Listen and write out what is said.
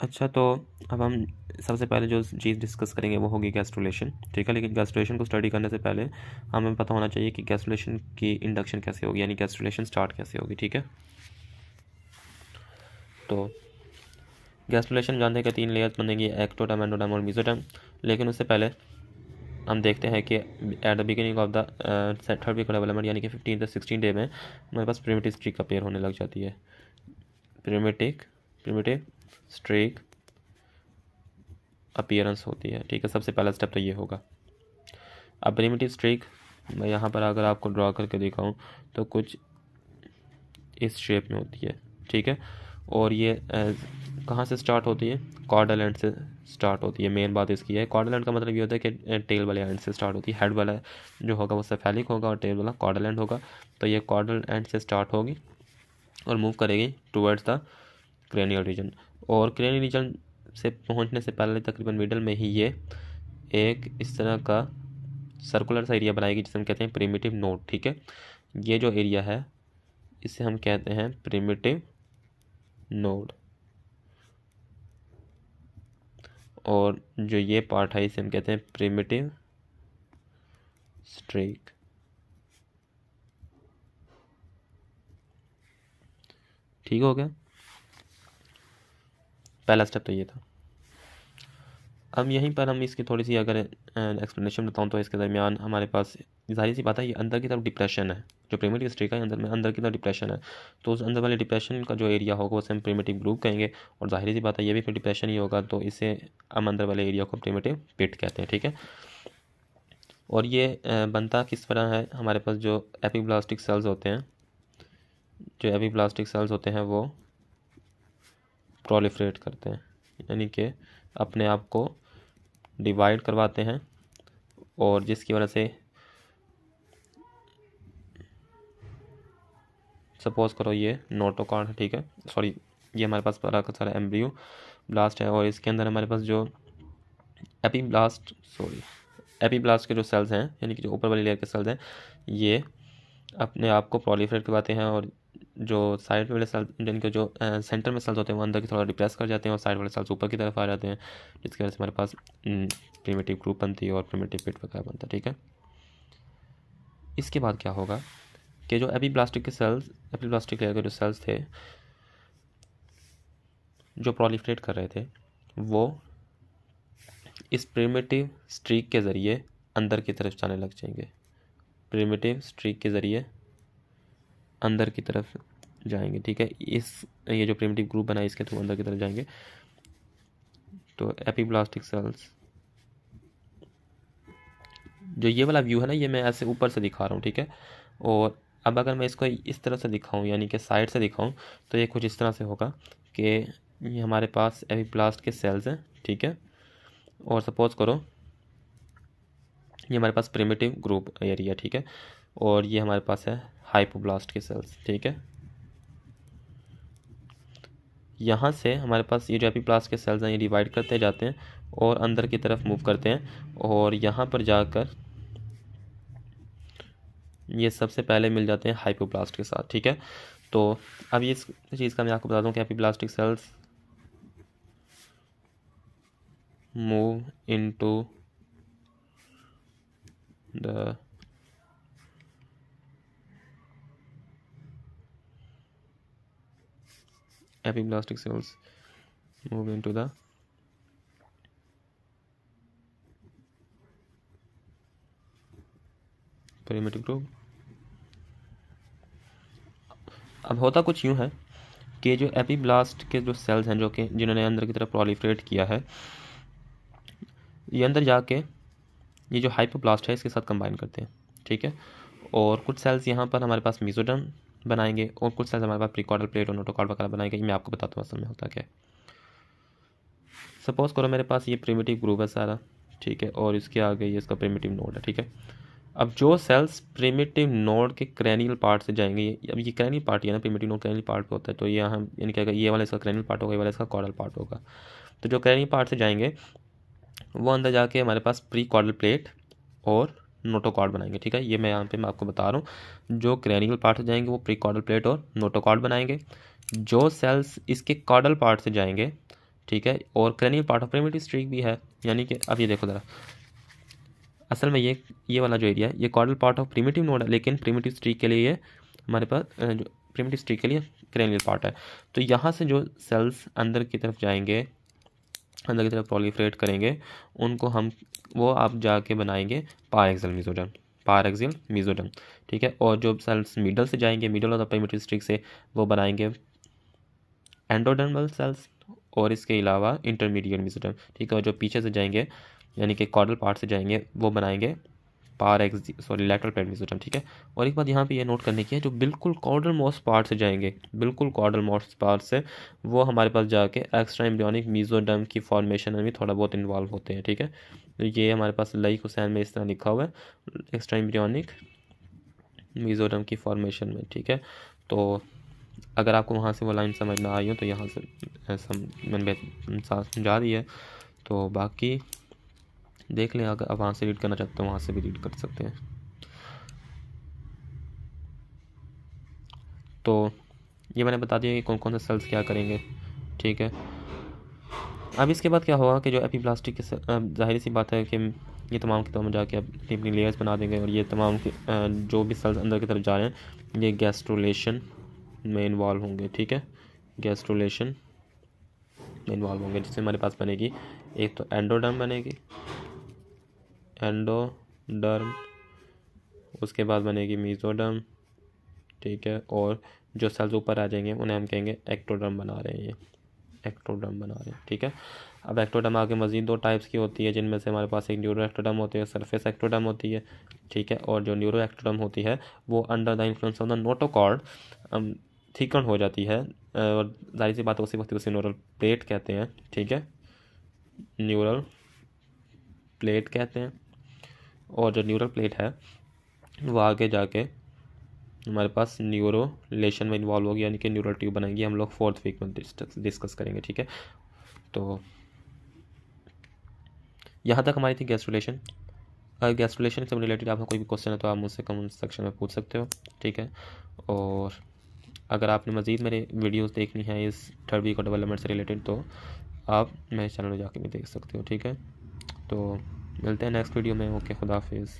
अच्छा, तो अब हम सबसे पहले जो चीज़ डिस्कस करेंगे वो होगी गैस्ट्रुलेशन, ठीक है। लेकिन गैस्ट्रुलेशन को स्टडी करने से पहले हमें पता होना चाहिए कि गैस्ट्रुलेशन की इंडक्शन कैसे होगी, यानी गैस्ट्रुलेशन स्टार्ट कैसे होगी, ठीक है। तो गैस्ट्रुलेशन जानते हैं कि 3 लेयर्स बनेंगी, एक्टोडर्म, एंडोडर्म और मेसोडर्म। लेकिन उससे पहले हम देखते हैं कि at the beginning of the third week development यानी कि 15 से 16 डे में हमारे पास प्रिमिटिव स्ट्रीक अपीयर होने लग जाती है। प्रिमिटिव स्ट्रीक अपीयरेंस होती है, ठीक है। सबसे पहला स्टेप तो ये होगा। अब प्रिमिटिव स्ट्रीक मैं यहाँ पर अगर आपको ड्रॉ करके दिखाऊँ तो कुछ इस शेप में होती है, ठीक है। और ये कहाँ से स्टार्ट होती है? कॉर्डल एंड से स्टार्ट होती है। मेन बात इसकी है, कॉर्डल एंड का मतलब ये होता है कि टेल वाले एंड से स्टार्ट होती है। हेड वाला जो होगा वो सेफेलिक होगा और टेल वाला कॉर्डल एंड होगा। तो ये कॉर्डल एंड से स्टार्ट होगी और मूव करेगी टुवर्ड्स द क्रेनियल रीजन। और क्रेनियल रीजन से पहुंचने से पहले तकरीबन मिडल में ही ये एक इस तरह का सर्कुलर सा एरिया बनाएगी जिसे हम कहते हैं प्रिमिटिव नोड, ठीक है। ये जो एरिया है इसे हम कहते हैं प्रिमिटिव नोड, और जो ये पार्ट है इसे हम कहते हैं प्रिमिटिव स्ट्रीक। ठीक हो गया, पहला स्टेप तो ये था। अब यहीं पर हम इसकी थोड़ी सी अगर एक्सप्लेनेशन बताऊँ तो इसके दरमियान हमारे पास जाहिर सी बात है ये अंदर की तरफ डिप्रेशन है। जो प्रिमिटिव स्ट्रीक है अंदर की तरफ डिप्रेशन है, तो उस अंदर वाले डिप्रेशन का जो एरिया होगा उसे हम प्रिमिटिव ग्रुप कहेंगे। और जाहिर सी बात है ये भी फिर डिप्रेशन ही होगा, तो इसे हम अंदर वाले एरिया को प्रिमिटिव पिट कहते हैं, ठीक है। और ये बनता किस तरह है? हमारे पास जो एपिब्लास्टिक सेल्स होते हैं, वो प्रोलिफरेट करते हैं, यानी कि अपने आप को डिवाइड करवाते हैं, और जिसकी वजह से सपोज करो ये नोटोकॉर्ड है, ठीक है, सॉरी ये हमारे पास बड़ा सारा एम्ब्रियो ब्लास्ट है, और इसके अंदर हमारे पास जो एपीब्लास्ट के जो सेल्स हैं, यानी कि जो ऊपर वाली लेयर के सेल्स हैं, ये अपने आप को प्रोलिफरेट करवाते हैं, और जो साइड वाले सेल्स, जिनके जो सेंटर में सेल्स होते हैं वो अंदर की थोड़ा डिप्रेस कर जाते हैं, और साइड वाले सेल्स ऊपर की तरफ आ जाते हैं, जिसकी वजह से हमारे पास प्रिमिटिव ग्रुप बनती है और प्रिमिटिव पिट वगैरह बनता है, ठीक है। इसके बाद क्या होगा कि जो एपीब्लास्टिक लेयर के जो सेल्स थे जो प्रोलिफरेट कर रहे थे, वो इस प्रिमिटिव स्ट्रीक के ज़रिए अंदर की तरफ जाने लग जाएंगे। प्रिमिटिव स्ट्रीक के ज़रिए अंदर की तरफ जाएंगे, ठीक है। ये जो प्रिमिटिव ग्रुप बना है इसके थ्रू अंदर की तरफ जाएंगे। तो एपीब्लास्टिक सेल्स, जो ये वाला व्यू है ना, ये मैं ऐसे ऊपर से दिखा रहा हूँ, ठीक है। और अब अगर मैं इसको इस तरह से दिखाऊँ, यानी कि साइड से दिखाऊँ, तो ये कुछ इस तरह से होगा कि ये हमारे पास एपीब्लास्ट के सेल्स हैं, ठीक है। और सपोज करो ये हमारे पास प्रिमिटिव ग्रुप एरिया, ठीक है, और ये हमारे पास है हाइपोब्लास्ट के सेल्स, ठीक है। यहाँ से हमारे पास ये जो एपीब्लास्ट के सेल्स हैं ये डिवाइड करते जाते हैं और अंदर की तरफ मूव करते हैं, और यहाँ पर जाकर ये सबसे पहले मिल जाते हैं हाइपोब्लास्ट के साथ, ठीक है। तो अब ये इस चीज़ का मैं आपको बता दूं कि epiblastic cells move into the epiblastic cells move into the primitive group. अब होता कुछ यूँ है कि जो एपीब्लास्ट के जो सेल्स हैं, जो कि जिन्होंने अंदर की तरफ प्रोलिफरेट किया है, ये अंदर जाके ये जो हाइपोब्लास्ट है इसके साथ कंबाइन करते हैं, ठीक है। और कुछ सेल्स यहाँ पर हमारे पास मेसोडर्म बनाएंगे, और कुछ सेल्स हमारे पास प्रीकॉर्डल प्लेट और नोटोकॉर्ड वगैरह बनाएंगे। मैं आपको बताता हूँ असल में होता क्या है। सपोज करो मेरे पास ये प्रिमिटिव ग्रुप है सारा, ठीक है, और इसके आगे ये इसका प्रिमिटिव नोड है, ठीक है। अब जो सेल्स प्रिमिटिव नोड के क्रैनियल पार्ट से जाएंगे, अब ये क्रैनियल पार्ट है ना, प्रिमिटिव नोड क्रैनियल पार्ट पे होता है, तो ये हम यानी क्या, ये वाला इसका क्रैनियल पार्ट होगा, ये वाला इसका कॉर्डल पार्ट होगा। तो जो क्रैनियल पार्ट से जाएंगे वो अंदर जाके हमारे पास प्री कॉर्डल प्लेट और नोटोकॉर्ड बनाएंगे, ठीक है। ये मैं यहाँ पे मैं आपको बता रहा हूँ, जो क्रैनियल पार्ट से जाएंगे वो प्री कॉर्डल प्लेट और नोटोकॉर्ड बनाएंगे। जो सेल्स इसके कॉर्डल पार्ट से जाएंगे, ठीक है। और cranial part of primitive streak भी है, यानी कि अब ये देखो ज़रा, असल में ये वाला जो एरिया है ये chordal part of primitive node है, लेकिन प्रिमिटिव स्ट्रीक के लिए ये हमारे पास जो प्रिमिटिव स्ट्रीक के लिए क्रेनियल पार्ट है। तो यहाँ से जो सेल्स अंदर की तरफ जाएंगे, अंदर की तरफ प्रोलिफरेट करेंगे, उनको वो आप जाके बनाएंगे पार एक्सियल मेसोडर्म, ठीक है। और जो सेल्स मिडल से जाएंगे, middle of the primitive streak से, वो बनाएंगे एंडोडर्मल सेल्स, और इसके अलावा इंटरमीडिएट मेसोडर्म, ठीक है। और जो पीछे से जाएंगे यानी कि कॉर्डल पार्ट से जाएंगे, वो बनाएंगे लैटरल प्लेट मेसोडर्म, ठीक है। और एक बात यहाँ पे ये नोट करने की है, जो बिल्कुल कॉर्डल मोस्ट पार्ट से जाएंगे, बिल्कुल कॉर्डल मोस्ट पार्ट से, वो हमारे पास जाके एक्स्ट्रा एम्ब्रियोनिक मेसोडर्म की फॉर्मेशन में भी थोड़ा बहुत इन्वॉल्व होते हैं, ठीक है। तो ये हमारे पास लाइक हुसैन में इस तरह लिखा हुआ है, एक्स्ट्रा एम्ब्रियोनिक मेसोडर्म की फॉर्मेशन में, ठीक है। तो अगर आपको वहाँ से वो लाइन समझ ना आई हो तो यहाँ से मैंने समझा दी है, तो बाकी देख लें। अगर आप वहाँ से रीड करना चाहते हो वहाँ से भी रीड कर सकते हैं। तो ये मैंने बता दिया कि कौन कौन से सेल्स क्या करेंगे, ठीक है। अब इसके बाद क्या होगा कि जो एपीब्लास्टिक के जाहिर सी बात है कि ये तमाम की तमाम जाके अपनी अपनी लेयर्स बना देंगे, और ये तमाम जो भी सेल्स अंदर की तरफ जा रहे हैं ये गैस्ट्रुलेशन में इन्वॉल्व होंगे, ठीक है। गैस्ट्रुलेशन में इन्वॉल्व होंगे, जिससे हमारे पास बनेगी एक तो एंडोडर्म बनेगी, एंडोडर्म, उसके बाद बनेगी मेसोडर्म, ठीक है। और जो सेल्स ऊपर आ जाएंगे उन्हें हम कहेंगे एक्टोडर्म बना रहे हैं, ये एक्टोडर्म बना रहे हैं, ठीक है। अब एक्टोडर्म आगे मज़ीद 2 टाइप्स की होती है, जिनमें से हमारे पास एक न्यूरो एक्टोडर्म होती है, सरफेस एक्टोडर्म होती है, ठीक है। और जो न्यूरो एक्टोडर्म होती है वो under the influence of the notochord thicken हो जाती है, और जाहिर सी बात उसी वक्त उसे न्यूरल प्लेट कहते हैं, ठीक है, न्यूरल प्लेट कहते हैं। और जो न्यूरल प्लेट है वो आगे जाके हमारे पास न्यूरोलेशन में इन्वॉल्व होगी, यानी कि न्यूरल ट्यूब बनाएंगी, हम लोग 4th वीक में डिस्कस करेंगे, ठीक है। तो यहाँ तक हमारी थी गैस्ट्रुलेशन। अगर गैस्ट्रुलेशन से रिलेटेड आपका कोई भी क्वेश्चन है तो आप मुझसे कमेंट सेक्शन में पूछ सकते हो, ठीक है। और अगर आपने मज़ीद मेरे वीडियोस देखनी है इस 3rd वीक और डेवलपमेंट से रिलेटेड, तो आप मेरे चैनल में जाके भी देख सकते हो, ठीक है। तो मिलते हैं नेक्स्ट वीडियो में। ओके, खुदा हाफिज़।